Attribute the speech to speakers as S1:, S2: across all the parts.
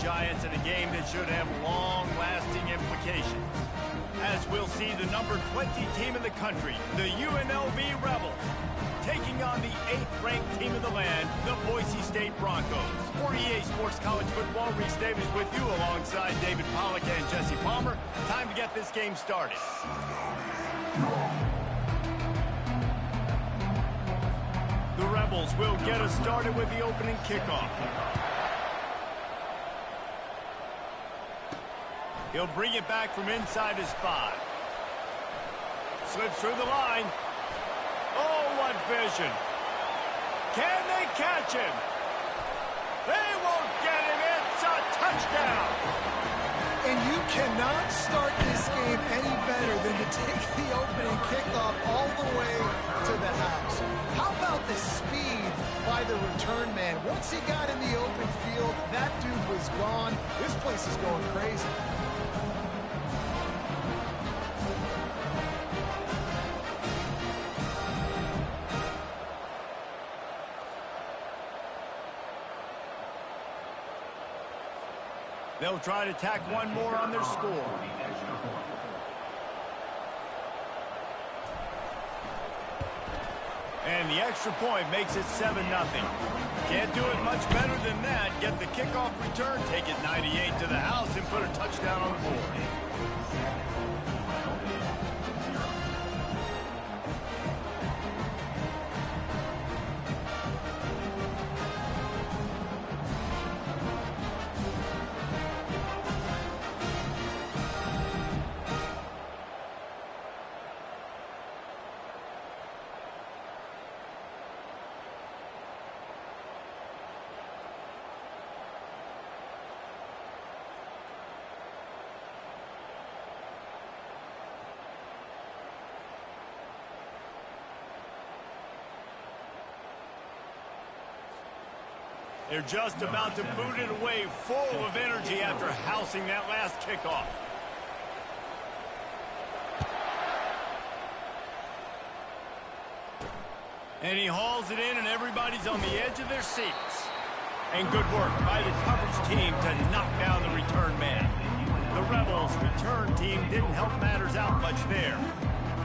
S1: Giants in a game that should have long-lasting implications. As we'll see the number 20 team in the country, the UNLV Rebels, taking on the 8th-ranked team in the land, the Boise State Broncos. For EA Sports College Football, Reese Davis with you alongside David Pollack and Jesse Palmer. Time to get this game started. The Rebels will get us started with the opening kickoff. He'll bring it back from inside his 5. Slips through the line. Oh, what vision. Can they catch him? They won't get him. It's a touchdown.
S2: And you cannot start this game any better than to take the opening kickoff all the way to the house. How about the speed by the return man? Once he got in the open field, that dude was gone. This place is going crazy.
S1: They'll try to tack one more on their score. And the extra point makes it 7-0. Can't do it much better than that. Get the kickoff return, take it 98 to the house, and put a touchdown on the board. They're just about to boot it away, full of energy after housing that last kickoff. And he hauls it in, and everybody's on the edge of their seats. And good work by the coverage team to knock down the return man. The Rebels' return team didn't help matters out much there.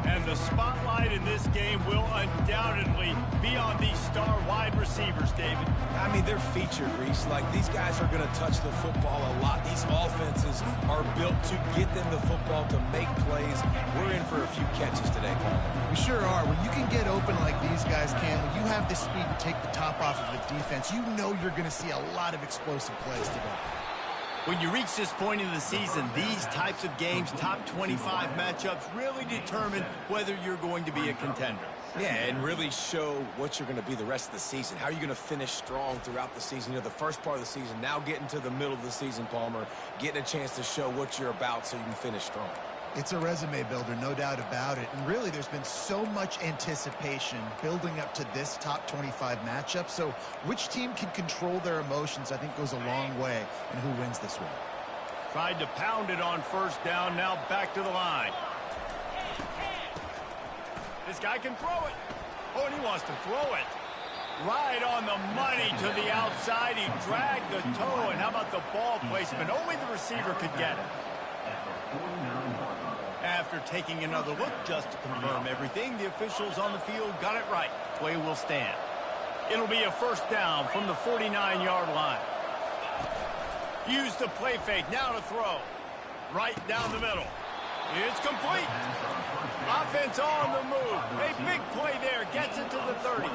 S1: And the spotlight in this game will undoubtedly be on these star wide receivers, David.
S3: I mean, they're featured, Reese. Like, these guys are going to touch the football a lot. These offenses are built to get them the football, to make plays. We're in for a few catches today, Palmer.
S2: We sure are. When you can get open like these guys can, when you have the speed to take the top off of the defense, you know you're going to see a lot of explosive plays today.
S1: When you reach this point in the season, these types of games, top 25 matchups, really determine whether you're going to be a contender.
S3: Yeah, and really show what you're going to be the rest of the season. How are you going to finish strong throughout the season? You know, the first part of the season, now getting to the middle of the season, Palmer, getting a chance to show what you're about so you can finish strong.
S2: It's a resume builder, no doubt about it. And really, there's been so much anticipation building up to this top 25 matchup. So which team can control their emotions, I think, goes a long way in who wins this one.
S1: Tried to pound it on first down, now back to the line. This guy can throw it. Oh, and he wants to throw it. Right on the money to the outside. He dragged the toe, and how about the ball placement? Only the receiver could get it. After taking another look just to confirm everything, the officials on the field got it right. Play will stand. It'll be a first down from the 49-yard line. Use the play fake, now to throw. Right down the middle. It's complete. Offense on the move. A big play there, gets it to the 30.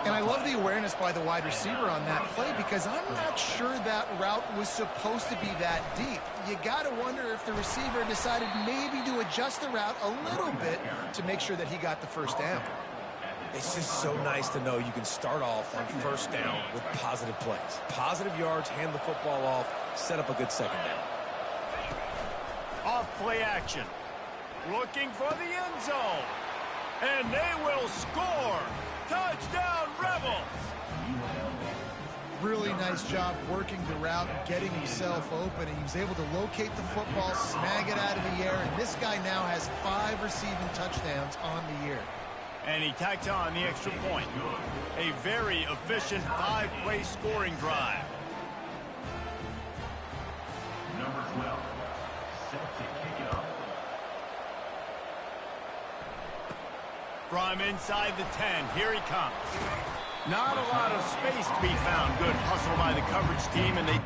S2: And I love the awareness by the wide receiver on that play because I'm not sure that route was supposed to be that deep. You got to wonder if the receiver decided maybe to adjust the route a little bit to make sure that he got the first down.
S3: It's just so nice to know you can start off on first down with positive plays. Positive yards, hand the football off, set up a good second down.
S1: Off play action. Looking for the end zone. And they will score. Touchdown, Rebels!
S2: Really nice job working the route, getting himself open, and he was able to locate the football, snag it out of the air, and this guy now has 5 receiving touchdowns on the year.
S1: And he tacked on the extra point. A very efficient 5-play scoring drive. From inside the 10, here he comes. Not a lot of space to be found. Good hustle by the coverage team, and they...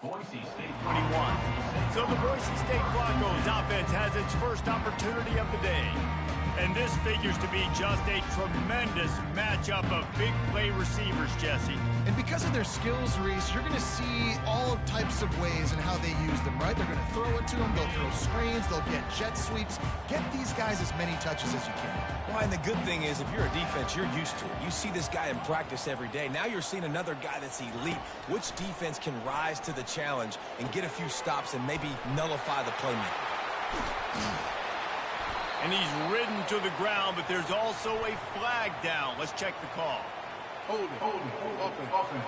S1: Boise State 21. So the Boise State Broncos offense has its first opportunity of the day. And this figures to be just a tremendous matchup of big play receivers, Jesse.
S2: And because of their skills, Reese, you're going to see all types of ways and how they use them, right? They're going to throw it to them, they'll throw screens, they'll get jet sweeps. Get these guys as many touches as you can.
S3: Well, and the good thing is, if you're a defense, you're used to it. You see this guy in practice every day. Now you're seeing another guy that's elite. Which defense can rise to the challenge and get a few stops and maybe nullify the playmaker?
S1: And he's ridden to the ground, but there's also a flag down. Let's check the call.
S4: Hold it, open.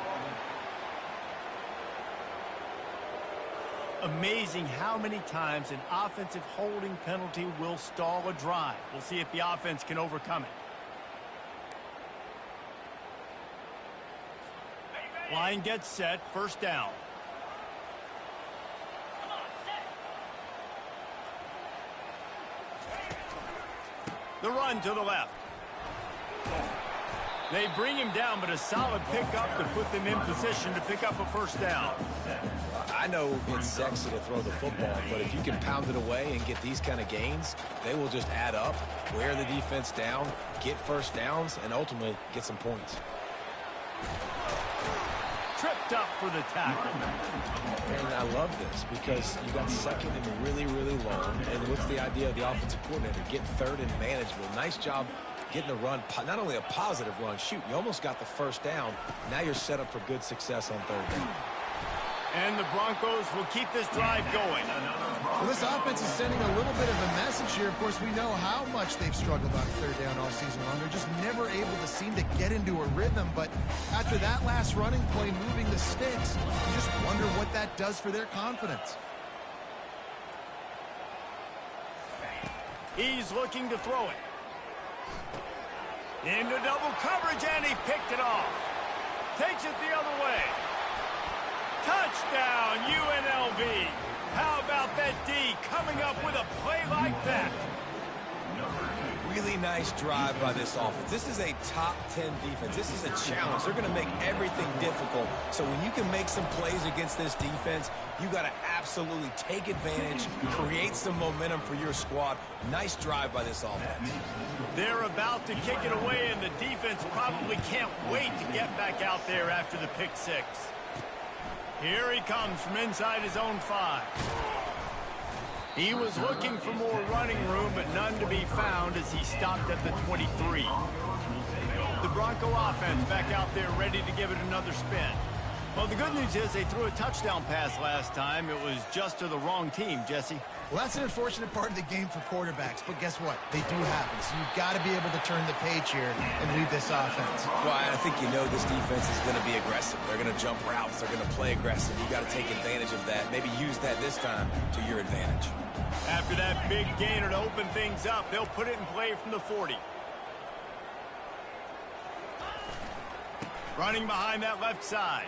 S1: Amazing how many times an offensive holding penalty will stall a drive. We'll see if the offense can overcome it. Line gets set, first down. The run to the left. They bring him down, but a solid pickup to put them in position to pick up a first down.
S3: I know it's sexy to throw the football, but if you can pound it away and get these kind of gains, they will just add up, wear the defense down, get first downs, and ultimately get some points.
S1: Tripped up for the tackle.
S3: And I love this because you got second and really, really long. And what's the idea of the offensive coordinator? Get third and manageable. Nice job getting a run, not only a positive run, shoot, you almost got the first down. Now you're set up for good success on third down.
S1: And the Broncos will keep this drive going.
S2: Well, this offense is sending a little bit of a message here. Of course, we know how much they've struggled on third down all season long. They're just never able to seem to get into a rhythm. But after that last running play, moving the sticks, you just wonder what that does for their confidence.
S1: He's looking to throw it. Into double coverage, and he picked it off. Takes it the other way. Touchdown, UNLV. How about that D coming up with a play like that?
S3: Really nice drive by this offense. This is a top 10 defense. This is a challenge. They're going to make everything difficult. So when you can make some plays against this defense, you got to absolutely take advantage, create some momentum for your squad. Nice drive by this offense.
S1: They're about to kick it away, and the defense probably can't wait to get back out there after the pick six. Here he comes from inside his own 5. He was looking for more running room, but none to be found as he stopped at the 23. The Bronco offense back out there ready to give it another spin. Well, the good news is they threw a touchdown pass last time. It was just to the wrong team, Jesse.
S2: Well, that's an unfortunate part of the game for quarterbacks, but guess what? They do happen. So you've got to be able to turn the page here and lead this offense.
S3: Well, I think you know this defense is going to be aggressive. They're going to jump routes. They're going to play aggressive. You got to take advantage of that. Maybe use that this time to your advantage.
S1: After that big gainer to open things up, they'll put it in play from the 40. Running behind that left side.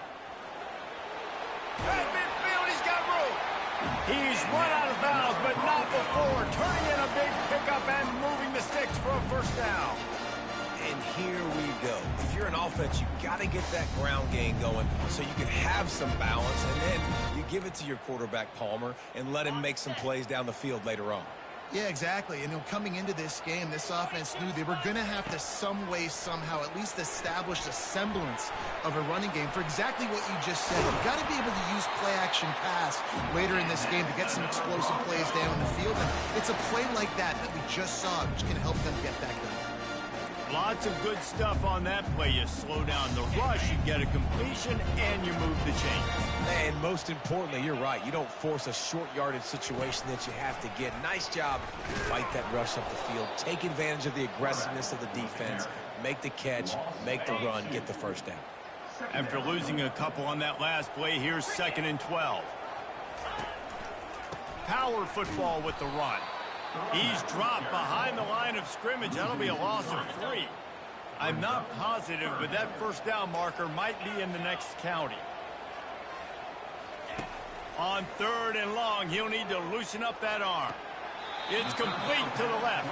S1: At midfield, he's got room. He's run out of bounds, but not before turning in a big pickup and moving the sticks for a first down.
S3: And here we go. If you're an offense, you got to get that ground game going so you can have some balance, and then you give it to your quarterback, Palmer, and let him make some plays down the field later on.
S2: Yeah, exactly. And coming into this game, this offense knew they were going to have to some way, somehow, at least establish a semblance of a running game for exactly what you just said. You've got to be able to use play-action pass later in this game to get some explosive plays down the field. And it's a play like that we just saw, which can help them get that done.
S1: Lots of good stuff on that play. You slow down the rush, you get a completion, and you move the chains.
S3: And most importantly, you're right. You don't force a short yardage situation that you have to get. Nice job. Fight that rush up the field. Take advantage of the aggressiveness of the defense. Make the catch, make the run, get the first down.
S1: After losing a couple on that last play, here's 2nd and 12. Power football with the run. He's dropped behind the line of scrimmage. That'll be a loss of 3. I'm not positive, but that first down marker might be in the next county. On 3rd and long, he'll need to loosen up that arm. It's complete to the left.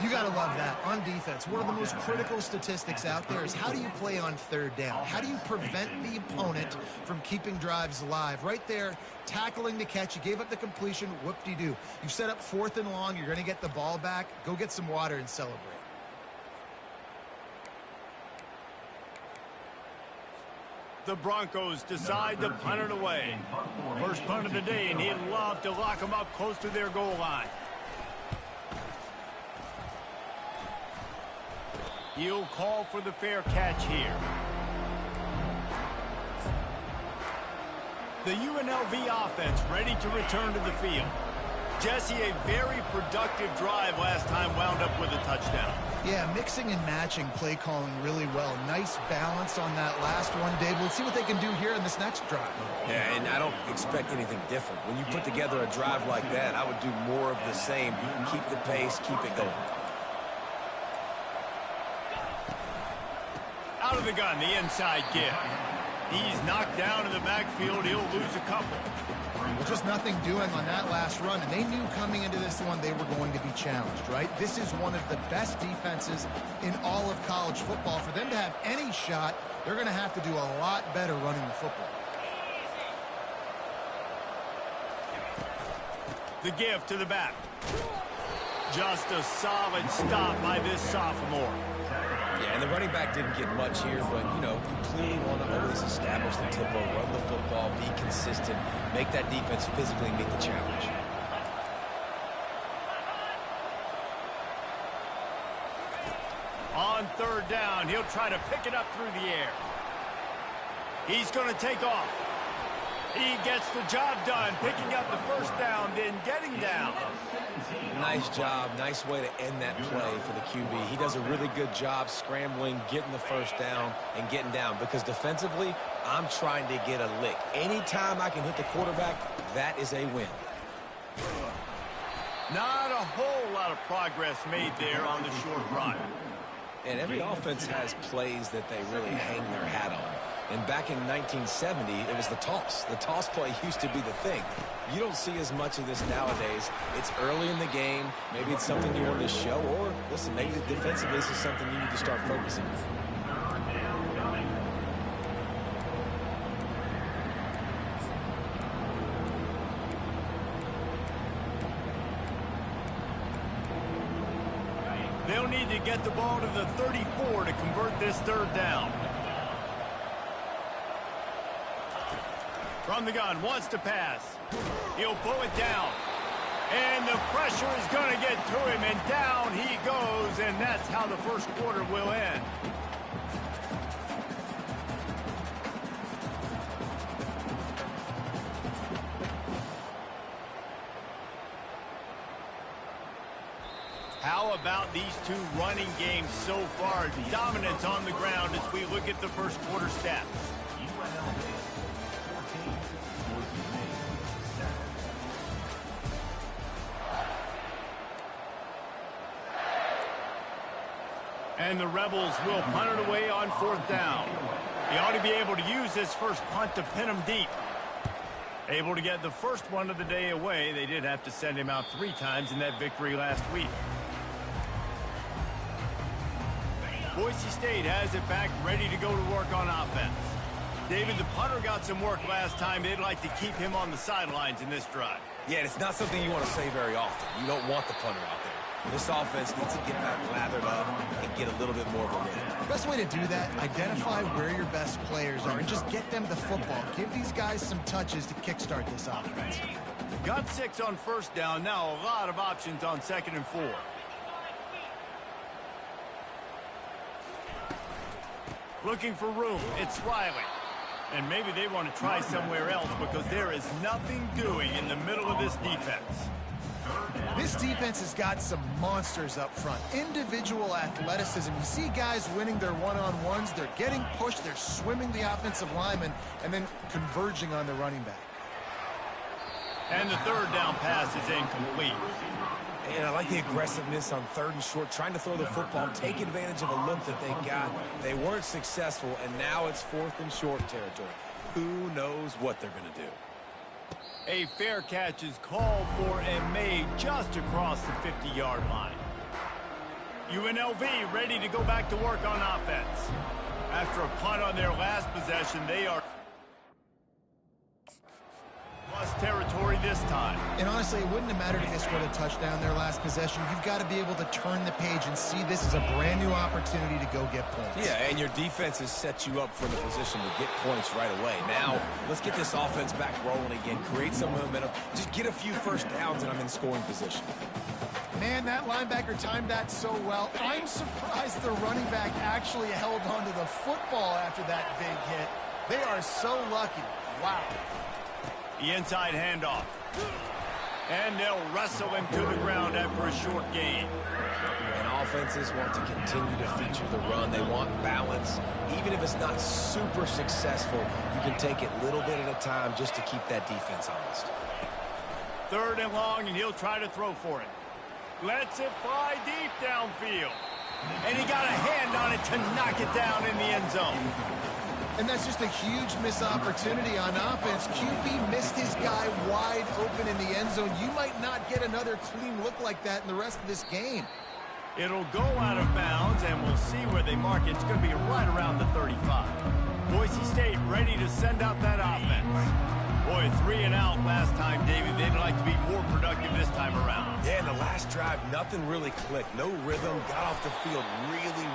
S2: You got to love that. On defense, one of the most critical statistics out there is how do you play on 3rd down? How do you prevent the opponent from keeping drives alive? Right there, tackling the catch. You gave up the completion. Whoop-de-doo. You've set up 4th and long. You're going to get the ball back. Go get some water and celebrate.
S1: The Broncos decide to punt it away. First punt of the day, and he'd love to lock them up close to their goal line. He'll call for the fair catch here. The UNLV offense ready to return to the field. Jesse, a very productive drive last time wound up with a touchdown.
S2: Yeah, mixing and matching play calling really well. Nice balance on that last one, Dave. Let's see what they can do here in this next drive.
S3: Yeah, and I don't expect anything different. When you put together a drive like that, I would do more of the same. Keep the pace, keep it going.
S1: Out of the gun, the inside give. He's knocked down in the backfield. He'll lose a couple.
S2: Well, just nothing doing on that last run, and they knew coming into this one they were going to be challenged, right? This is one of the best defenses in all of college football. For them to have any shot, they're going to have to do a lot better running the football.
S1: The give to the back. Just a solid stop by this sophomore.
S3: Yeah, and the running back didn't get much here, but, you know, you clearly want to always establish the tempo, run the football, be consistent, make that defense physically meet the challenge.
S1: On 3rd down, he'll try to pick it up through the air. He's going to take off. He gets the job done, picking up the first down, then getting down.
S3: Nice job. Nice way to end that play for the QB. He does a really good job scrambling, getting the first down, and getting down. Because defensively, I'm trying to get a lick. Anytime I can hit the quarterback, that is a win.
S1: Not a whole lot of progress made there on the short run.
S3: And every offense has plays that they really hang their hat on. And back in 1970, it was the toss. The toss play used to be the thing. You don't see as much of this nowadays. It's early in the game. Maybe it's something you want to show. Or, listen, maybe defensively this is something you need to start focusing on.
S1: They'll need to get the ball to the 34 to convert this 3rd down. From the gun, wants to pass. He'll pull it down. And the pressure is going to get to him, and down he goes, and that's how the first quarter will end. How about these two running games so far? Dominance on the ground as we look at the first quarter stats. And the Rebels will punt it away on 4th down. They ought to be able to use this first punt to pin them deep. Able to get the first one of the day away. They did have to send him out 3 times in that victory last week. Boise State has it back, ready to go to work on offense. David, the punter got some work last time. They'd like to keep him on the sidelines in this drive.
S3: Yeah, it's not something you want to say very often. You don't want the punter out there. This offense needs to get back lathered up and get a little bit more of a rhythm.
S2: Best way to do that, identify where your best players are and just get them the football. Give these guys some touches to kickstart this offense.
S1: Got 6 on first down. Now a lot of options on 2nd and 4. Looking for room. It's Riley. And maybe they want to try somewhere else because there is nothing doing in the middle of this defense.
S2: This defense has got some monsters up front. Individual athleticism. You see guys winning their one-on-ones. They're getting pushed. They're swimming the offensive lineman and then converging on the running back.
S1: And the 3rd down pass is incomplete.
S3: And I like the aggressiveness on 3rd and short, trying to throw the football, take advantage of a look that they got. They weren't successful, and now it's 4th and short territory. Who knows what they're going to do?
S1: A fair catch is called for and made just across the 50-yard line. UNLV ready to go back to work on offense. After a punt on their last possession, they are plus territory this time.
S2: And honestly, it wouldn't have mattered if they scored a touchdown their last possession. You've got to be able to turn the page and see this as a brand new opportunity to go get points.
S3: Yeah, and your defense has set you up for the position to get points right away. Now, let's get this offense back rolling again, create some momentum, just get a few first downs, and I'm in scoring position.
S2: Man, that linebacker timed that so well. I'm surprised the running back actually held onto the football after that big hit. They are so lucky. Wow.
S1: The inside handoff. And they'll wrestle him to the ground after a short gain.
S3: And offenses want to continue to feature the run. They want balance. Even if it's not super successful, you can take it little bit at a time just to keep that defense honest.
S1: 3rd and long, and he'll try to throw for it. Lets it fly deep downfield. And he got a hand on it to knock it down in the end zone.
S2: And that's just a huge missed opportunity on offense. QB missed his guy wide open in the end zone. You might not get another clean look like that in the rest of this game.
S1: It'll go out of bounds, and we'll see where they mark it. It's going to be right around the 35. Boise State ready to send out that offense. Boy, 3 and out last time, David. They'd like to be more productive this time around.
S3: Yeah, in the last drive, nothing really clicked. No rhythm, got off the field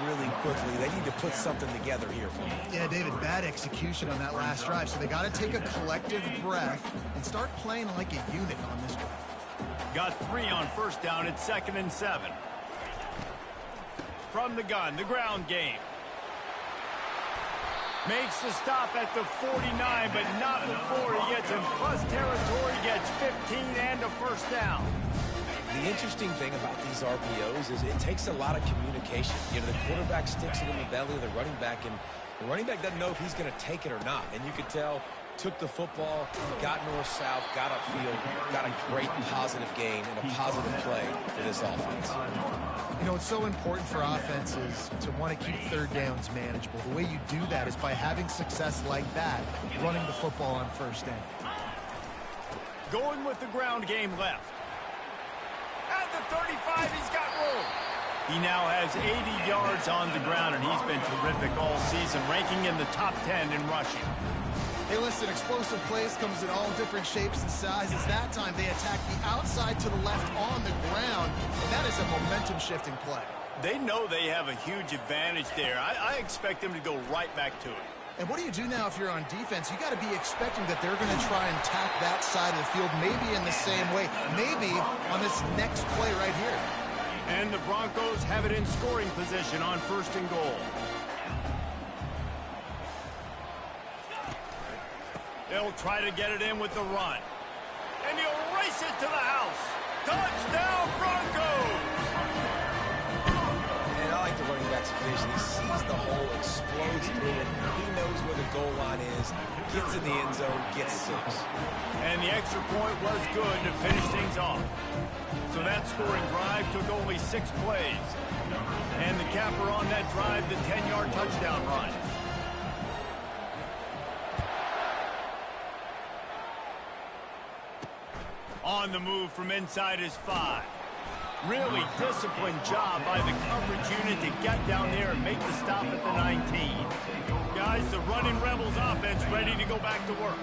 S3: really quickly. They need to put something together here for me.
S2: Yeah, David, bad execution on that last drive. So they got to take a collective breath and start playing like a unit on this drive.
S1: Got 3 on first down. It's 2nd and 7. From the gun, the ground game. Makes the stop at the 49, but not before he gets in plus territory, gets 15 and a first down.
S3: The interesting thing about these RPOs is it takes a lot of communication. You know, the quarterback sticks it in the belly of the running back, and the running back doesn't know if he's going to take it or not. And you could tell, took the football, got north-south, got upfield, got a great positive gain and a positive play for this offense.
S2: You know, it's so important for offenses to want to keep 3rd downs manageable. The way you do that is by having success like that, running the football on first down.
S1: Going with the ground game left. At the 35, he's got room. He now has 80 yards on the ground, and he's been terrific all season, ranking in the top 10 in rushing.
S2: Hey, listen, explosive plays comes in all different shapes and sizes. That time, they attack the outside to the left on the ground, and that is a momentum-shifting play.
S1: They know they have a huge advantage there. I expect them to go right back to it.
S2: And what do you do now if you're on defense? You got to be expecting that they're going to try and tack that side of the field, maybe in the same way, maybe on this next play right here.
S1: And the Broncos have it in scoring position on 1st and goal. They'll try to get it in with the run. And he'll race it to the house. Touchdown, Broncos!
S3: And I like the running back's vision. He sees the hole, explodes through it. He knows where the goal line is, gets in the end zone, gets 6.
S1: And the extra point was good to finish things off. So that scoring drive took only 6 plays. And the capper on that drive, the 10-yard touchdown run. On the move from inside his 5. Really disciplined job by the coverage unit to get down there and make the stop at the 19. Guys, the running Rebels offense ready to go back to work.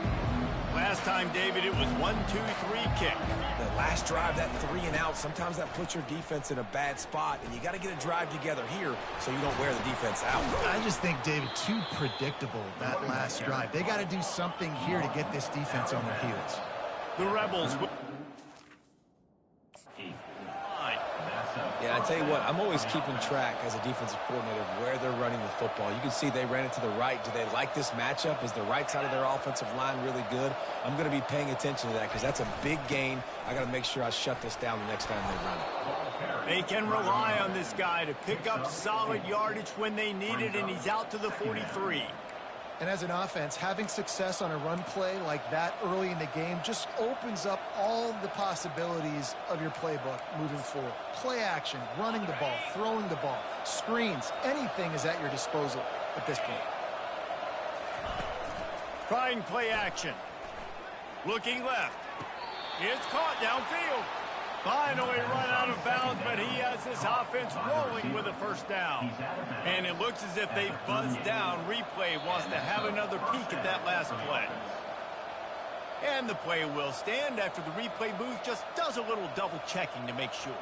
S1: Last time, David, it was 1-2-3 kick.
S3: The last drive, that 3 and out, sometimes that puts your defense in a bad spot, and you got to get a drive together here so you don't wear the defense out.
S2: I just think, David, too predictable, that last drive. They got to do something here to get this defense on their heels.
S1: The Rebels.
S3: Yeah, I tell you what, I'm always keeping track as a defensive coordinator of where they're running the football. You can see they ran it to the right. Do they like this matchup? Is the right side of their offensive line really good? I'm going to be paying attention to that because that's a big gain. I got to make sure I shut this down the next time they run it.
S1: They can rely on this guy to pick up solid yardage when they need it, and he's out to the 43.
S2: And as an offense, having success on a run play like that early in the game just opens up all the possibilities of your playbook moving forward. Play action, running the ball, throwing the ball, screens, anything is at your disposal at this point.
S1: Trying play action. Looking left. It's caught downfield. Finally run out of bounds, but he has this offense rolling with a first down. And it looks as if they've buzzed down. Replay wants to have another peek at that last play. And the play will stand after the replay booth just does a little double checking to make sure.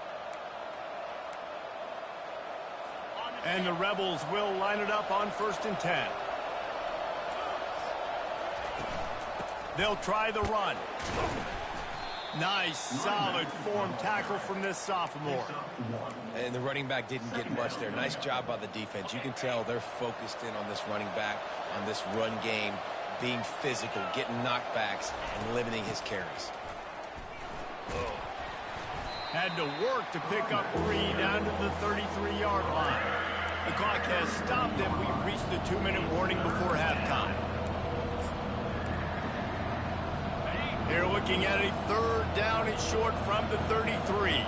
S1: And the Rebels will line it up on 1st and 10. They'll try the run. Nice, solid form tackle from this sophomore.
S3: And the running back didn't get much there. Nice job by the defense. You can tell they're focused in on this running back, on this run game, being physical, getting knockbacks, and limiting his carries.
S1: Had to work to pick up 3 down to the 33-yard line. The clock has stopped, and we've reached the 2-minute warning before halftime. They're looking at a 3rd down and short from the 33.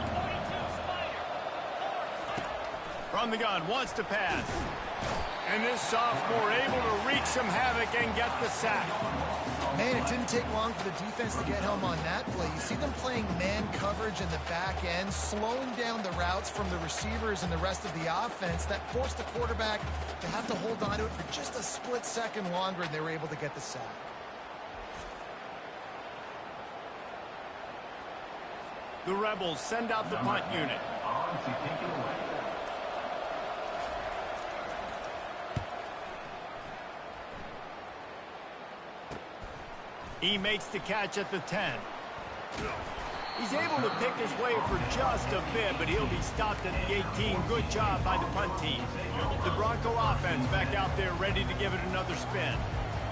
S1: From the gun, wants to pass. And this sophomore able to wreak some havoc and get the sack.
S2: Man, it didn't take long for the defense to get home on that play. You see them playing man coverage in the back end, slowing down the routes from the receivers and the rest of the offense. That forced the quarterback to have to hold on to it for just a split second longer, and they were able to get the sack.
S1: The Rebels send out the punt unit. He makes the catch at the 10. He's able to pick his way for just a bit, but he'll be stopped at the 18. Good job by the punt team. The Bronco offense back out there ready to give it another spin.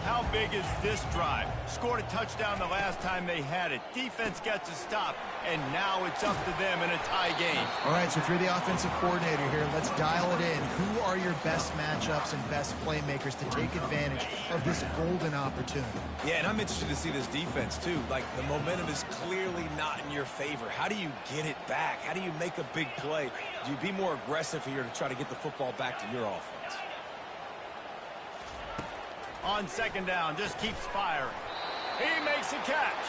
S1: How big is this drive? Scored a touchdown the last time they had it. Defense gets a stop, and now it's up to them in a tie game.
S2: All right, so if you're the offensive coordinator here, let's dial it in. Who are your best matchups and best playmakers to take advantage of this golden opportunity?
S3: Yeah, and I'm interested to see this defense, too. Like, the momentum is clearly not in your favor. How do you get it back? How do you make a big play? Do you be more aggressive here to try to get the football back to your offense?
S1: On 2nd down, just keeps firing. He makes a catch.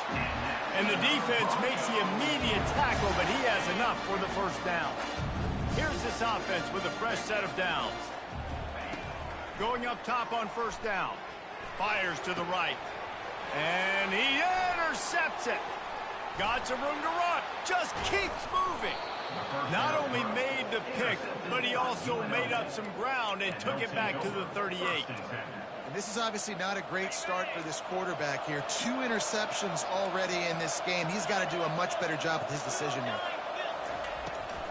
S1: And the defense makes the immediate tackle, but he has enough for the 1st down. Here's this offense with a fresh set of downs. Going up top on 1st down. Fires to the right. And he intercepts it. Got some room to run. Just keeps moving. Not only made the pick, but he also made up some ground and took it back to the 38.
S2: This is obviously not a great start for this quarterback here. 2 interceptions already in this game. He's got to do a much better job with his decision-making.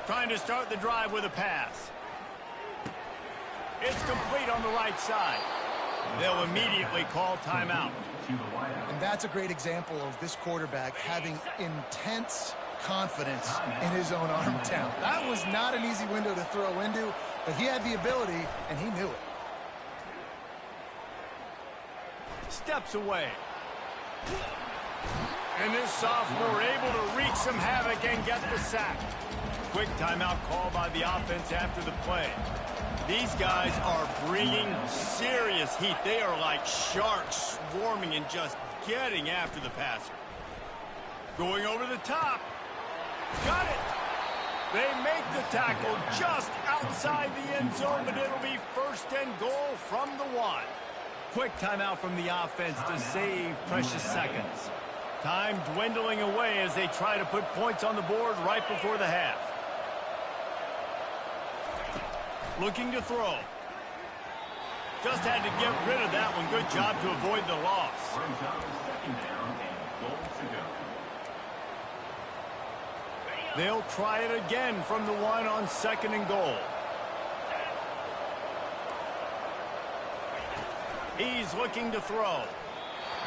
S1: Trying to start the drive with a pass. It's complete on the right side. They'll immediately call timeout.
S2: And that's a great example of this quarterback having intense confidence in his own arm talent. That was not an easy window to throw into, but he had the ability, and he knew it.
S1: Steps away. And this sophomore able to wreak some havoc and get the sack. Quick timeout call by the offense after the play. These guys are bringing serious heat. They are like sharks swarming and just getting after the passer. Going over the top. Got it. They make the tackle just outside the end zone, but it'll be first and goal from the 1. Quick timeout from the offense to save precious seconds. Time dwindling away as they try to put points on the board right before the half. Looking to throw. Just had to get rid of that one. Good job to avoid the loss. They'll try it again from the 1 on 2nd and goal. He's looking to throw.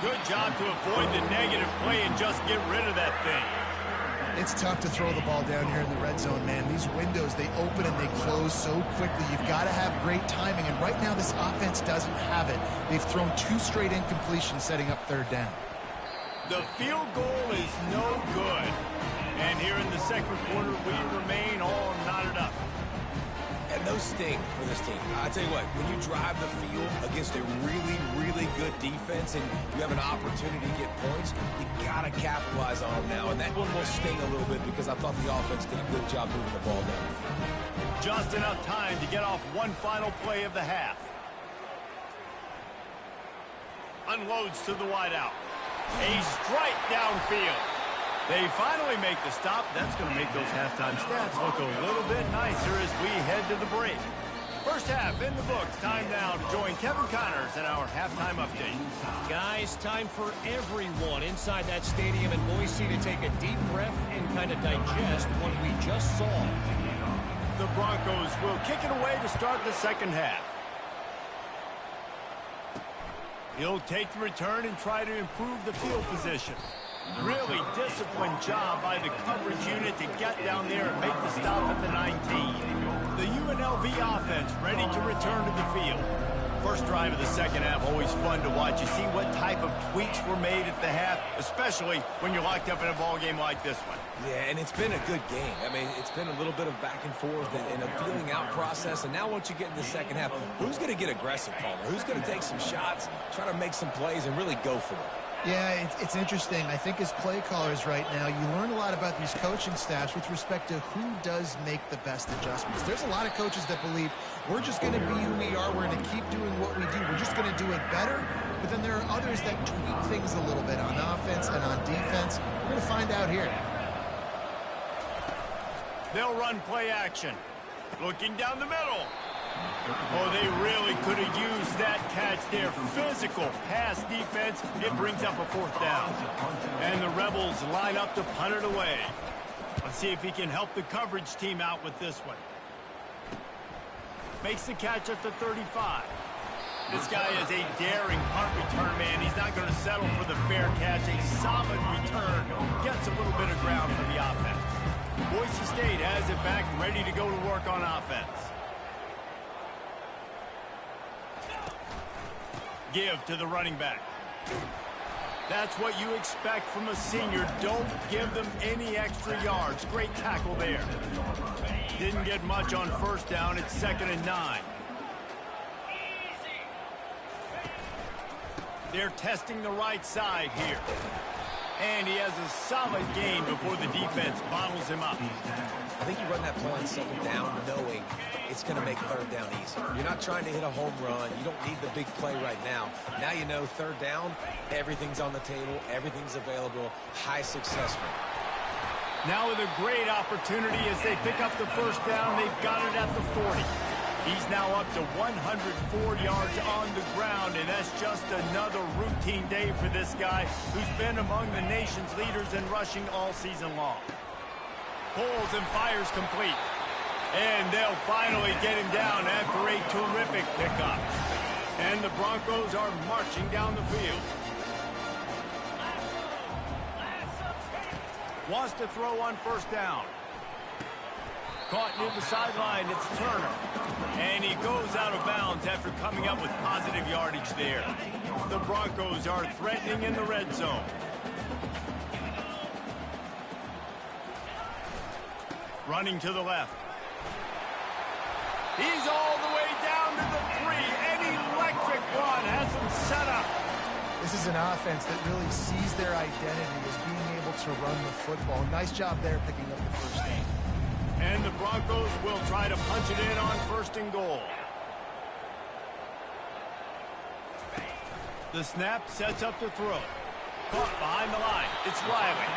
S1: Good job to avoid the negative play and just get rid of that thing.
S2: It's tough to throw the ball down here in the red zone, man. These windows, they open and they close so quickly. You've got to have great timing, and right now this offense doesn't have it. They've thrown 2 straight incompletions setting up 3rd down.
S1: The field goal is no good. And here in the 2nd quarter, we remain all knotted up.
S3: And those sting for this team. I tell you what, when you drive the field against a really, really good defense and you have an opportunity to get points, you got to capitalize on them now. And that one will sting a little bit because I thought the offense did a good job moving the ball down the field.
S1: Just enough time to get off one final play of the half. Unloads to the wideout. A strike downfield. They finally make the stop. That's going to make those halftime stats look a little bit nicer as we head to the break. First half in the books. Time now to join Kevin Connors in our halftime update.
S5: Guys, time for everyone inside that stadium in Boise to take a deep breath and kind of digest what we just saw.
S1: The Broncos will kick it away to start the 2nd half. He'll take the return and try to improve the field position. Really disciplined job by the coverage unit to get down there and make the stop at the 19. The UNLV offense ready to return to the field. First drive of the 2nd half, always fun to watch. You see what type of tweaks were made at the half, especially when you're locked up in a ball game like this one.
S3: Yeah, and it's been a good game. I mean, it's been a little bit of back and forth and a feeling out process. And now once you get in the 2nd half, who's going to get aggressive, Palmer? Who's going to take some shots, try to make some plays, and really go for it?
S2: Yeah, it's interesting. I think as play callers right now, you learn a lot about these coaching staffs with respect to who does make the best adjustments. There's a lot of coaches that believe we're just going to be who we are. We're going to keep doing what we do. We're just going to do it better. But then there are others that tweak things a little bit on offense and on defense. We're going to find out here.
S1: They'll run play action. Looking down the middle. Oh, they really could have used that catch there. Physical pass defense. It brings up a 4th down. And the Rebels line up to punt it away. Let's see if he can help the coverage team out with this one. Makes the catch at the 35. This guy is a daring punt return man. He's not going to settle for the fair catch. A solid return. Gets a little bit of ground for the offense. Boise State has it back, ready to go to work on offense. Give to the running back. That's what you expect from a senior. Don't give them any extra yards. Great tackle there. Didn't get much on 1st down. It's 2nd and 9. They're testing the right side here. And he has a solid gain before the defense bottles him up.
S3: I think you run that play on 2nd down knowing it's going to make 3rd down easy. You're not trying to hit a home run. You don't need the big play right now. Now you know 3rd down, everything's on the table, everything's available, high success rate.
S1: Now with a great opportunity as they pick up the 1st down, they've got it at the 40. He's now up to 104 yards on the ground, and that's just another routine day for this guy who's been among the nation's leaders in rushing all season long. Pulls and fires complete. And they'll finally get him down after a terrific pickup. And the Broncos are marching down the field. Wants to throw on 1st down. Caught near the sideline, it's Turner. And he goes out of bounds after coming up with positive yardage there. The Broncos are threatening in the red zone. Running to the left. He's all the way down to the 3. An electric run has him set up.
S2: This is an offense that really sees their identity as being able to run the football. Nice job there picking up the 1st down.
S1: And the Broncos will try to punch it in on 1st and goal. The snap sets up the throw. Caught behind the line. It's Riley.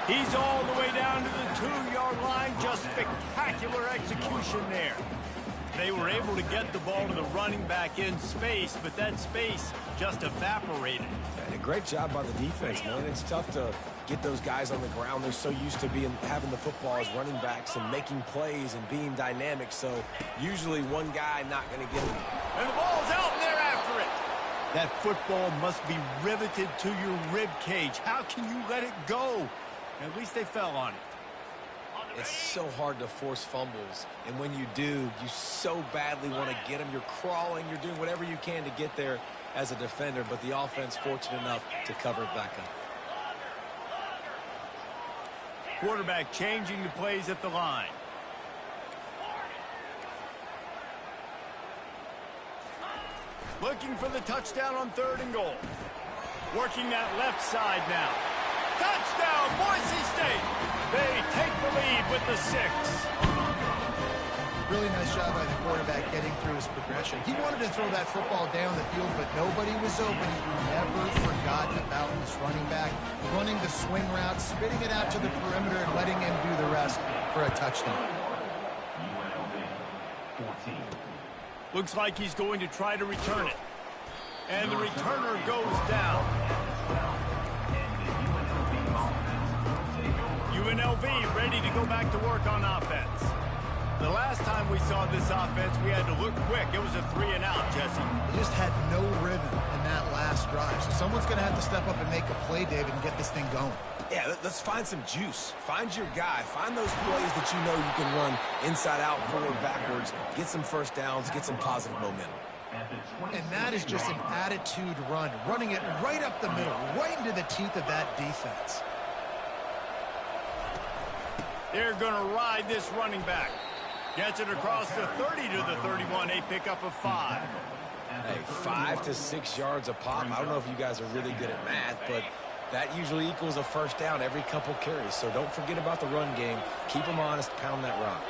S1: He's all the way down to the 2-yard line. Just spectacular execution there. They were able to get the ball to the running back in space, but that space just evaporated.
S3: And a great job by the defense, man. It's tough to get those guys on the ground. They're so used to having the football as running backs and making plays and being dynamic. So usually one guy not going to get it.
S1: And the ball's out, and they're after it. That football must be riveted to your rib cage. How can you let it go? At least they fell on it.
S3: It's so hard to force fumbles, and when you do, you so badly want to get them. You're crawling, you're doing whatever you can to get there as a defender, but the offense fortunate enough to cover it back up.
S1: Quarterback changing the plays at the line. Looking for the touchdown on 3rd and goal. Working that left side now. Touchdown, Boise State! They take the lead with the 6.
S2: Really nice job by the quarterback getting through his progression. He wanted to throw that football down the field, but nobody was open. He never forgot about this running back. Running the swing route, spitting it out to the perimeter, and letting him do the rest for a touchdown.
S1: Looks like he's going to try to return it. And the returner goes down. UNLV ready to go back to work on offense. The last time we saw this offense, we had to look quick. It was a 3-and-out, Jesse.
S2: He just had no rhythm in that last drive. So someone's going to have to step up and make a play, David, and get this thing going.
S3: Yeah, let's find some juice. Find your guy. Find those plays that you know you can run inside out, forward, backwards. Get some first downs. Get some positive momentum.
S2: And that is just an attitude run. Running it right up the middle, right into the teeth of that defense.
S1: They're going to ride this running back. Gets it across the 30 to the 31, a pickup of 5.
S3: Hey, 5 to 6 yards a pop. I don't know if you guys are really good at math, but that usually equals a first down every couple carries. So don't forget about the run game. Keep them honest. Pound that rock.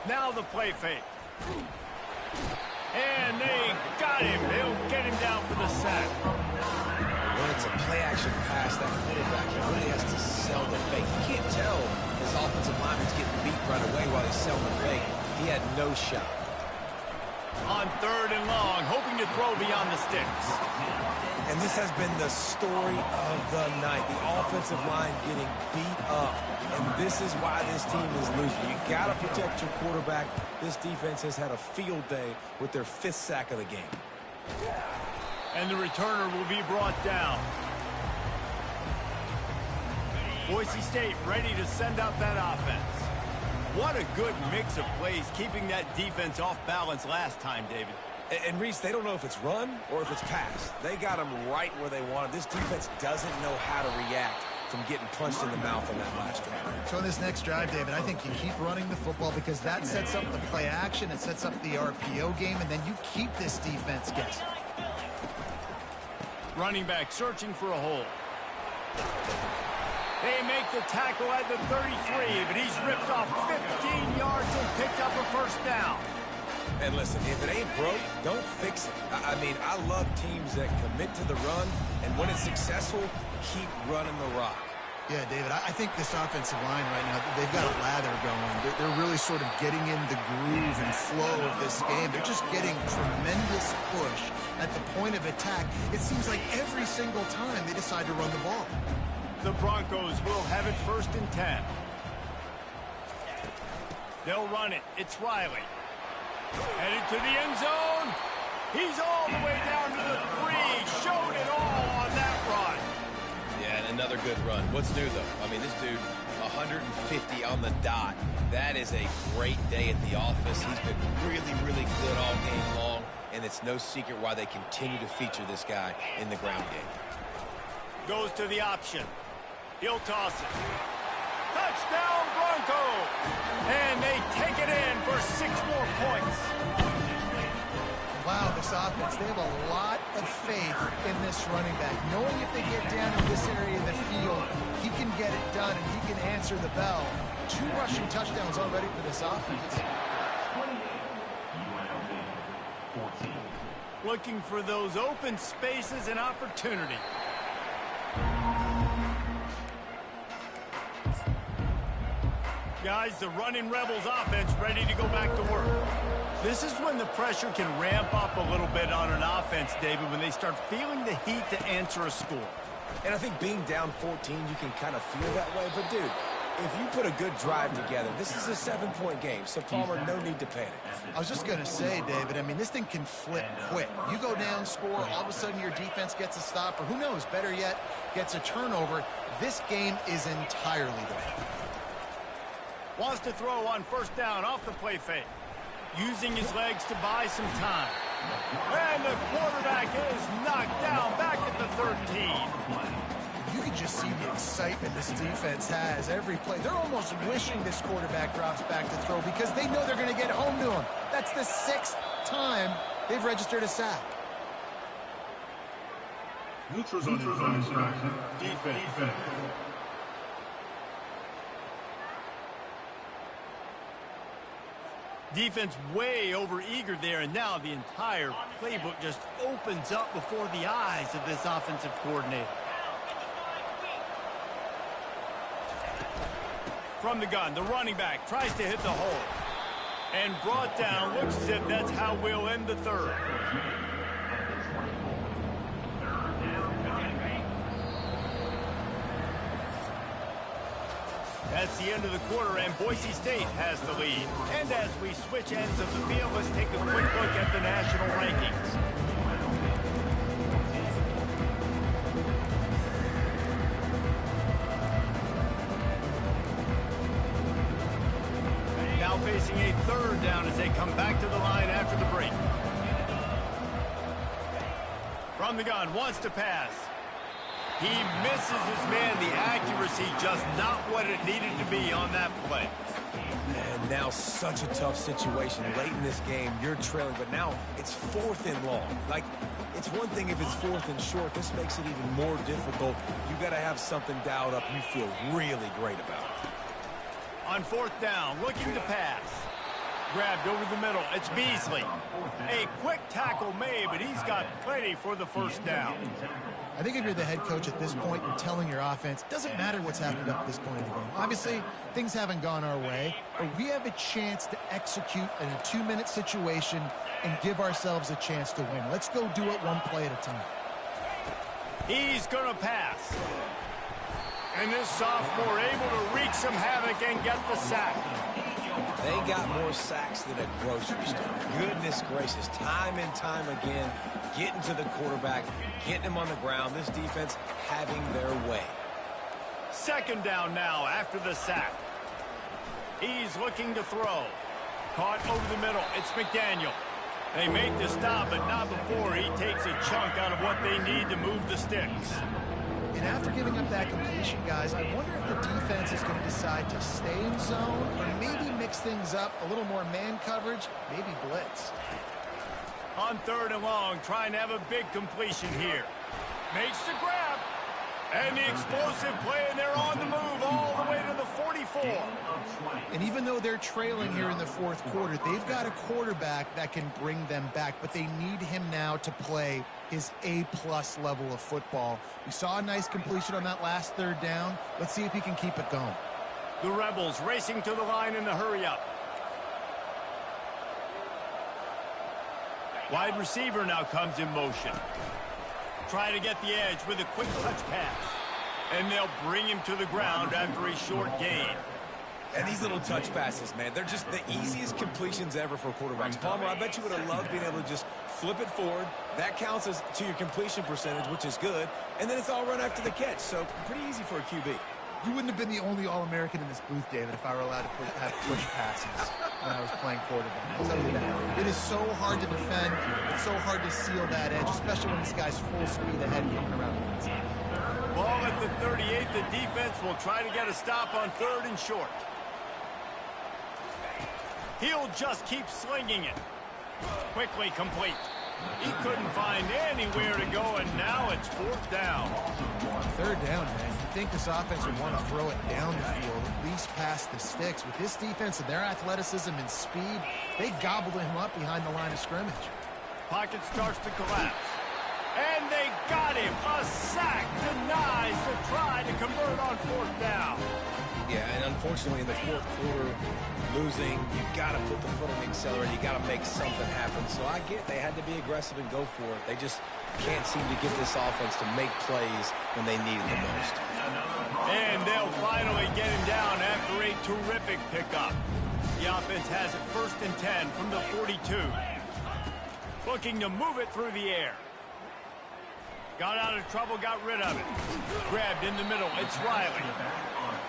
S1: Now the play fake. And they got him. They'll get him down for the sack.
S3: When it's a play-action pass, that quarterback really has to sell the fake. You can't tell his offensive lineman's getting beat right away while he's selling the fake. He had no shot.
S1: On 3rd and long, hoping to throw beyond the sticks.
S3: And this has been the story of the night. The offensive line getting beat up. And this is why this team is losing. You got to protect your quarterback. This defense has had a field day with their 5th sack of the game.
S1: And the returner will be brought down. Boise State ready to send out that offense. What a good mix of plays, keeping that defense off balance last time, David.
S3: And Reese, they don't know if it's run or if it's pass. They got them right where they want it. This defense doesn't know how to react from getting punched in the mouth on that last drive.
S2: So in this next drive, David, I think you keep running the football because that sets up the play action, it sets up the RPO game, and then you keep this defense guessing.
S1: Running back searching for a hole. They make the tackle at the 33, but he's ripped off 15 yards and picked up a first down.
S3: And listen, if it ain't broke, don't fix it. I mean, I love teams that commit to the run, and when it's successful, keep running the rock.
S2: Yeah, David, I think this offensive line right now, they've got a lather going. They're really sort of getting in the groove and flow of this game. They're just getting tremendous push at the point of attack. It seems like every single time they decide to run the ball.
S1: The Broncos will have it 1st and 10. They'll run it. It's Riley. Headed to the end zone. He's all the way down to the 3. Showed it all on that run.
S6: Yeah, and another good run. What's new, though? I mean, this dude, 150 on the dot. That is a great day at the office. He's been really, really good all game long, and it's no secret why they continue to feature this guy in the ground game.
S1: Goes to the option. He'll toss it. Touchdown, Broncos! And they take it in for 6 more points.
S2: Wow, this offense, they have a lot of faith in this running back. Knowing if they get down in this area of the field, he can get it done and he can answer the bell 2 rushing touchdowns already for this offense.
S1: Looking for those open spaces and opportunity. Guys, the running Rebels offense ready to go back to work. This is when the pressure can ramp up a little bit on an offense, David, when they start feeling the heat to answer a score.
S3: And I think being down 14, you can kind of feel that way. But, dude, if you put a good drive together, this is a 7-point game. So, Palmer, no need to panic.
S2: I was just going to say, David, I mean, this thing can flip quick. You go down, score, all of a sudden your defense gets a stop, or who knows, better yet, gets a turnover. This game is entirely different.
S1: Wants to throw on first down off the play fake. Using his legs to buy some time. And the quarterback is knocked down back at the 13.
S2: You can just see the excitement this defense has every play. They're almost wishing this quarterback drops back to throw because they know they're going to get home to him. That's the 6th time they've registered a sack.
S4: Neutrals on defense.
S1: Defense way over-eager there, and now the entire playbook just opens up before the eyes of this offensive coordinator. From the gun, the running back tries to hit the hole. And brought down, looks as if that's how we'll end the third. That's the end of the quarter, and Boise State has the lead. And as we switch ends of the field, let's take a quick look at the national rankings. Now facing a 3rd down as they come back to the line after the break. From the gun, wants to pass. He misses his man. The accuracy just not what it needed to be on that play.
S3: And now such a tough situation. Late in this game, you're trailing, but now it's 4th and long. Like, it's one thing if it's 4th and short. This makes it even more difficult. You got to have something dialed up you feel really great about.
S1: On 4th down, looking to pass. Grabbed over the middle. It's Beasley. A quick tackle made, but he's got plenty for the first down.
S2: I think if you're the head coach at this point, you're telling your offense, doesn't matter what's happened up to this point of the game. Obviously, things haven't gone our way, but we have a chance to execute in a 2-minute situation and give ourselves a chance to win. Let's go do it one play at a time.
S1: He's going to pass. And this sophomore able to wreak some havoc and get the sack.
S3: They got more sacks than a grocery store. Goodness gracious, time and time again, getting to the quarterback, getting him on the ground. This defense having their way.
S1: 2nd down now after the sack. He's looking to throw. Caught over the middle. It's McDaniel. They make the stop, but not before he takes a chunk out of what they need to move the sticks.
S2: And after giving up that completion, guys, I wonder if the defense is going to decide to stay in zone or maybe mix things up, a little more man coverage, maybe blitz.
S1: On 3rd and long, trying to have a big completion here. Makes the grab. And the explosive play, and they're on the move all the way to the 44.
S2: And even though they're trailing here in the 4th quarter, they've got a quarterback that can bring them back, but they need him now to play his A-plus level of football. We saw a nice completion on that last 3rd down. Let's see if he can keep it going.
S1: The Rebels racing to the line in the hurry-up. Wide receiver now comes in motion. Try to get the edge with a quick touch pass. And they'll bring him to the ground after a short gain.
S3: And these little touch passes, man, they're just the easiest completions ever for quarterbacks. Palmer, I bet you would have loved being able to just flip it forward. That counts as to your completion percentage, which is good. And then it's all run after the catch, so pretty easy for a QB.
S2: You wouldn't have been the only All-American in this booth, David, if I were allowed to have push passes when I was playing quarterback. I'll tell you that. It is so hard to defend. It's so hard to seal that edge, especially when this guy's full speed ahead coming around the inside.
S1: Ball at the 38. The defense will try to get a stop on 3rd and short. He'll just keep slinging it. Quickly complete. He couldn't find anywhere to go, and now it's fourth down.
S2: Third down, man. You think this offense would want to throw it down the field, at least past the sticks. With this defense and their athleticism and speed, they gobbled him up behind the line of scrimmage.
S1: Pocket starts to collapse. And they got him. A sack denies to try to convert on fourth down.
S6: Yeah, and unfortunately in the fourth quarter, losing, you got to put the foot on the accelerator. You got to make something happen. So I get they had to be aggressive and go for it. They just can't seem to get this offense to make plays when they need it the most.
S1: And they'll finally get him down after a terrific pickup. The offense has it 1st and 10 from the 42. Looking to move it through the air. Got out of trouble, got rid of it. Grabbed in the middle. It's Riley.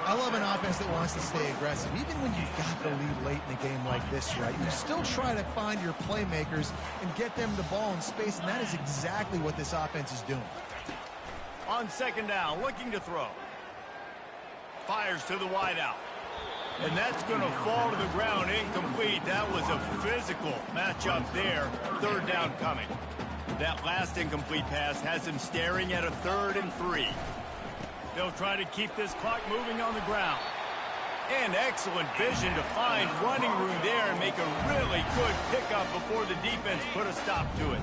S2: I love an offense that wants to stay aggressive. Even when you've got the lead late in a game like this, right? You still try to find your playmakers and get them the ball in space, and that is exactly what this offense is doing.
S1: On 2nd down, looking to throw. Fires to the wideout. And that's going to fall to the ground incomplete. That was a physical matchup there. 3rd down coming. That last incomplete pass has him staring at a 3rd and 3. They'll try to keep this clock moving on the ground. And excellent vision to find running room there and make a really good pickup before the defense put a stop to it.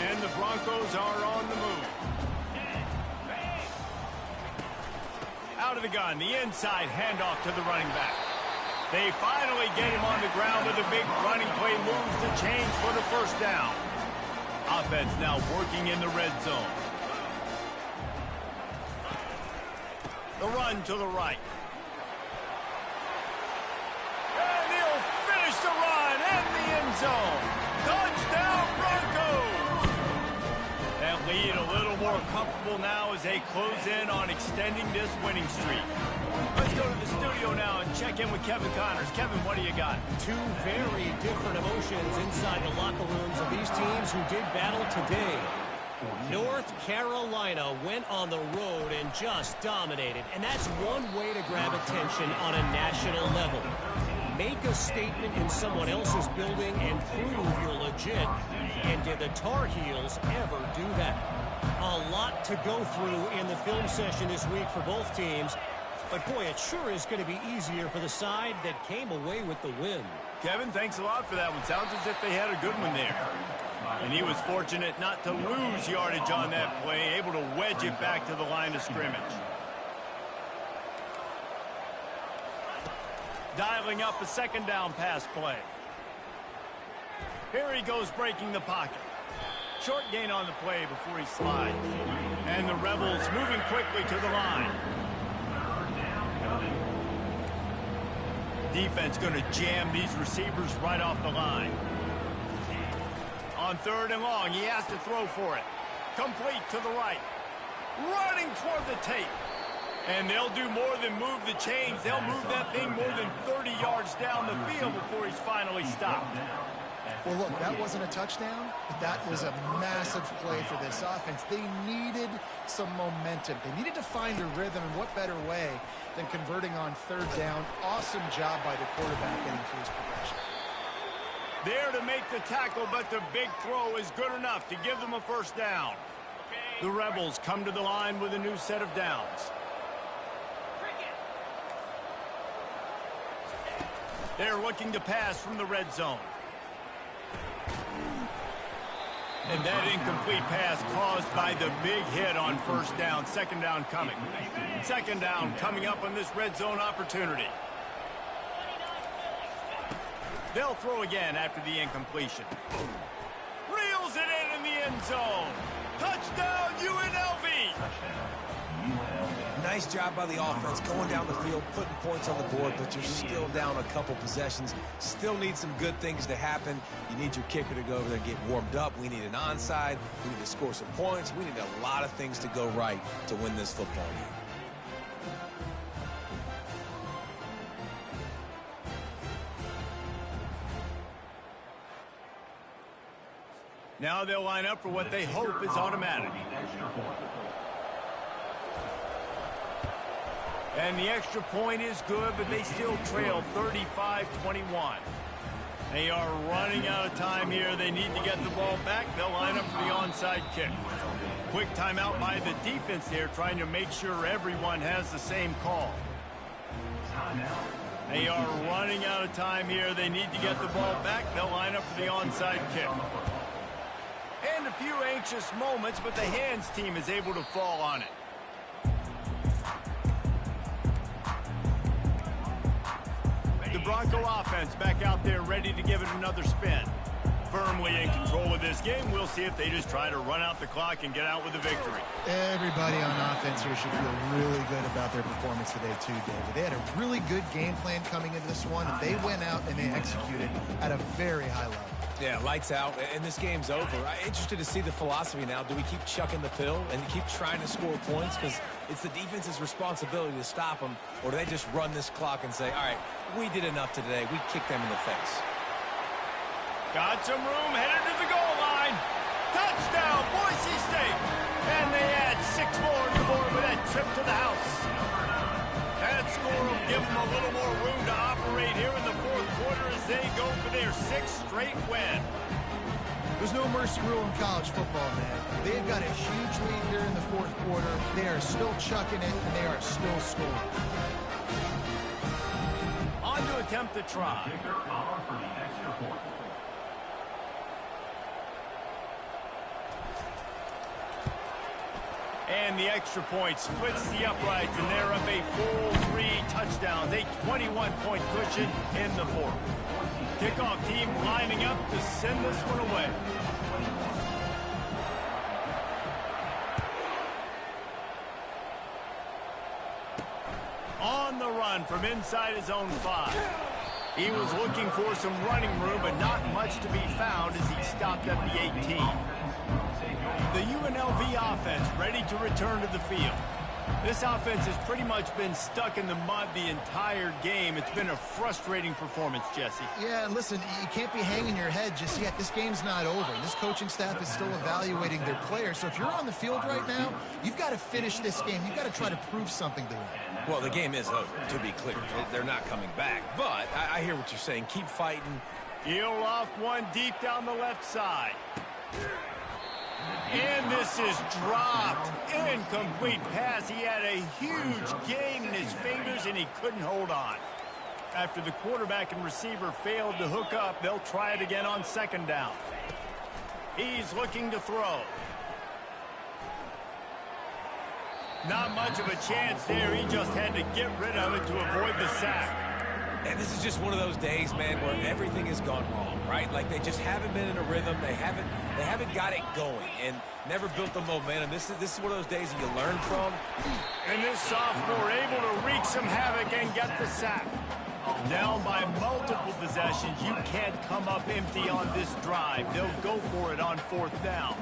S1: And the Broncos are on the move. Out of the gun, the inside handoff to the running back. They finally get him on the ground with a big running play, moves the chains for the 1st down. Offense now working in the red zone. The run to the right. And he'll finish the run and the end zone. Touchdown Broncos! That lead a little more comfortable now as they close in on extending this winning streak. Let's go to the studio now and check in with Kevin Connors. Kevin, what do you got?
S5: Two very different emotions inside the locker rooms of these teams who did battle today. North Carolina went on the road and just dominated, and that's one way to grab attention on a national level. Make a statement in someone else's building and prove you're legit. And did the Tar Heels ever do that? A lot to go through in the film session this week for both teams. But, boy, it sure is going to be easier for the side that came away with the win.
S1: Kevin, thanks a lot for that one. Sounds as if they had a good one there. And he was fortunate not to lose yardage on that play, able to wedge it back to the line of scrimmage. Dialing up a 2nd down pass play. Here he goes breaking the pocket. Short gain on the play before he slides. And the Rebels moving quickly to the line. Defense going to jam these receivers right off the line. On 3rd and long, he has to throw for it. Complete to the right. Running toward the tape. And they'll do more than move the chains. They'll move that thing more than 30 yards down the field before he's finally stopped.
S2: Well, look, that wasn't a touchdown, but that was a massive play for this offense. They needed some momentum. They needed to find a rhythm, and what better way than converting on 3rd down. Awesome job by the quarterback getting through his progression.
S1: There to make the tackle, but the big throw is good enough to give them a 1st down. The Rebels come to the line with a new set of downs. They're looking to pass from the red zone. And that incomplete pass caused by the big hit on 1st down. 2nd down coming. 2nd down coming up on this red zone opportunity. They'll throw again after the incompletion. Reels it in the end zone. Touchdown UNLV.
S3: Nice job by the offense going down the field, putting points on the board, but you're still down a couple possessions. Still need some good things to happen. You need your kicker to go over there and get warmed up. We need an onside. We need to score some points. We need a lot of things to go right to win this football game.
S1: Now they'll line up for what they hope is automatic. And the extra point is good, but they still trail 35-21. They are running out of time here. They need to get the ball back. They'll line up for the onside kick. Quick timeout by the defense there, trying to make sure everyone has the same call. They are running out of time here. They need to get the ball back. They'll line up for the onside kick. And a few anxious moments, but the hands team is able to fall on it. The Bronco offense back out there ready to give it another spin. Firmly in control of this game. We'll see if they just try to run out the clock and get out with a victory.
S2: Everybody on offense here should feel really good about their performance today too, David. They had a really good game plan coming into this one, and they went out and they executed at a very high level.
S3: Yeah, lights out, and this game's over. I'm interested to see the philosophy now. Do we keep chucking the pill and keep trying to score points because it's the defense's responsibility to stop them, or do they just run this clock and say, all right, we did enough today. We kicked them in the face.
S1: Got some room, headed to the goal line. Touchdown, Boise State. And they add 6 more to the board with that trip to the house. That score will give them a little more room to operate here in the fourth quarter as they go for their 6th straight win.
S2: There's no mercy rule in college football, man. They've got a huge lead here in the fourth quarter. They are still chucking it, and they are still scoring.
S1: On to attempt the try. And the extra point splits the uprights, and they're up a full 3 touchdowns, a 21-point cushion in the fourth. Kickoff team lining up to send this one away. On the run from inside his own 5. He was looking for some running room, but not much to be found as he stopped at the 18. The UNLV offense ready to return to the field. This offense has pretty much been stuck in the mud the entire game. It's been a frustrating performance, Jesse.
S2: Yeah, and listen, you can't be hanging your head just yet. This game's not over. This coaching staff is still evaluating their players. So if you're on the field right now, you've got to finish this game. You've got to try to prove something to them.
S3: Well, the game is over, to be clear. They're not coming back. But I hear what you're saying. Keep fighting.
S1: He'll loft one deep down the left side. And this is dropped. Incomplete pass. He had a huge gain in his fingers, and he couldn't hold on. After the quarterback and receiver failed to hook up, they'll try it again on 2nd down. He's looking to throw. Not much of a chance there. He just had to get rid of it to avoid the sack.
S3: And this is just one of those days, man, where everything has gone wrong, right? Like they just haven't been in a rhythm. They haven't got it going and never built the momentum. This is one of those days that you learn from.
S1: And this sophomore able to wreak some havoc and get the sack. Down by multiple possessions. You can't come up empty on this drive. They'll go for it on 4th down.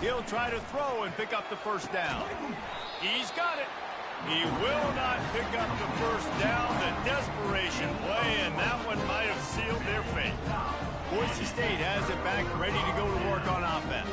S1: He'll try to throw and pick up the 1st down. He's got it. He will not pick up the 1st down. The desperation play, and that one might have sealed their fate. Boise State has it back, ready to go to work on offense.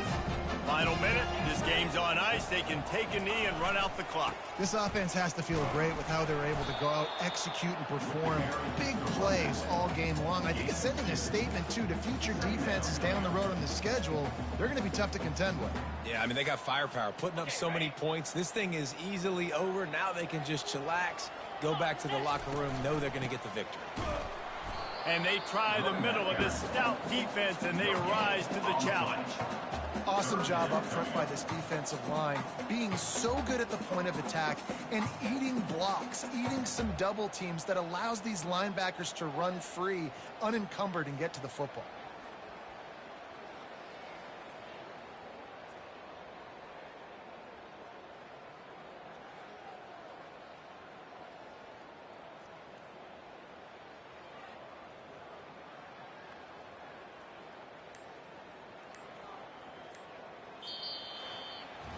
S1: Final minute. This game's on ice. They can take a knee and run out the clock.
S2: This offense has to feel great with how they're able to go out, execute, and perform big plays all game long. I think it's sending a statement, too, to future defenses down the road on the schedule. They're going to be tough to contend with.
S3: Yeah, I mean, they got firepower, putting up so many points. This thing is easily over. Now they can just chillax, go back to the locker room, know they're going to get the victory.
S1: And they try the middle of this stout defense, and they rise to the challenge.
S2: Awesome job up front by this defensive line, being so good at the point of attack and eating blocks, eating some double teams that allows these linebackers to run free, unencumbered, and get to the football.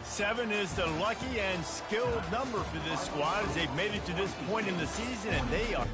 S1: Seven is the lucky and skilled number for this squad as they've made it to this point in the season, and they are